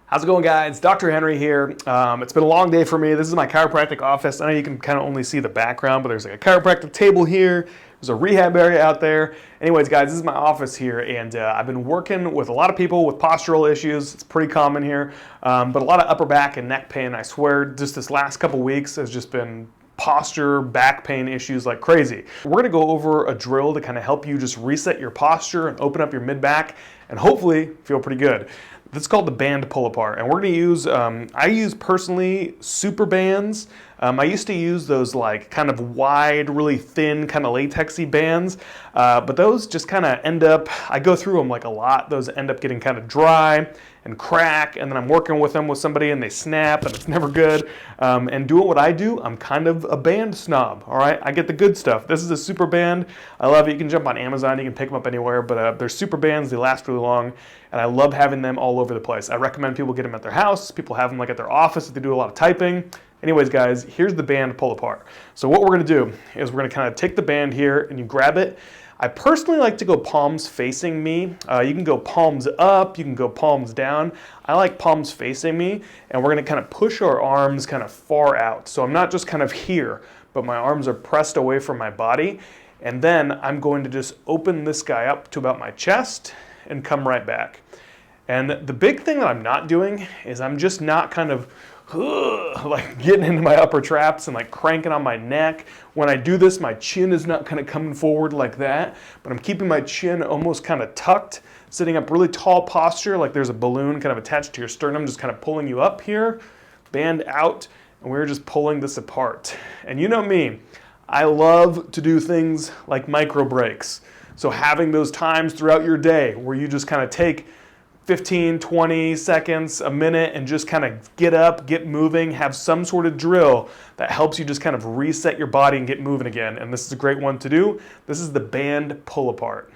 How's it going, guys? Dr. Henry here. It's been a long day for me. This is my chiropractic office. I know you can kind of only see the background, but there's like a chiropractic table here. There's a rehab area out there. Anyways, guys, this is my office here, and I've been working with a lot of people with postural issues. It's pretty common here, but a lot of upper back and neck pain. I swear, just this last couple weeks has just been posture, back pain issues like crazy. We're gonna go over a drill to kind of help you just reset your posture and open up your mid-back and hopefully feel pretty good. This is called the band pull apart, and we're gonna use, I use personally super bands. I used to use those like kind of wide, really thin, kind of latexy bands, but those just kind of end up, I go through them like a lot. Those end up getting kind of dry and crack, and then I'm working with them with somebody and they snap and it's never good. And doing what I do, I'm kind of a band snob, all right? I get the good stuff. This is a super band. I love it. You can jump on Amazon, you can pick them up anywhere, but they're super bands, they last really long, and I love having them all over the place. I recommend people get them at their house. People have them like at their office if they do a lot of typing. Anyways, guys, here's the band pull apart. So what we're gonna do is we're gonna kind of take the band here and you grab it. I personally like to go palms facing me. You can go palms up, you can go palms down. I like palms facing me, and we're gonna kind of push our arms kind of far out. So I'm not just kind of here, but my arms are pressed away from my body. And then I'm going to just open this guy up to about my chest and come right back. And the big thing that I'm not doing is I'm just not kind of like getting into my upper traps and like cranking on my neck. When I do this, my chin is not kind of coming forward like that, but I'm keeping my chin almost kind of tucked, sitting up really tall posture, like there's a balloon kind of attached to your sternum, just kind of pulling you up here, band out, and we're just pulling this apart. And you know me, I love to do things like micro breaks. So having those times throughout your day where you just kind of take 15, 20 seconds, a minute, and just kind of get up, get moving, have some sort of drill that helps you just kind of reset your body and get moving again. And this is a great one to do. This is the band pull apart.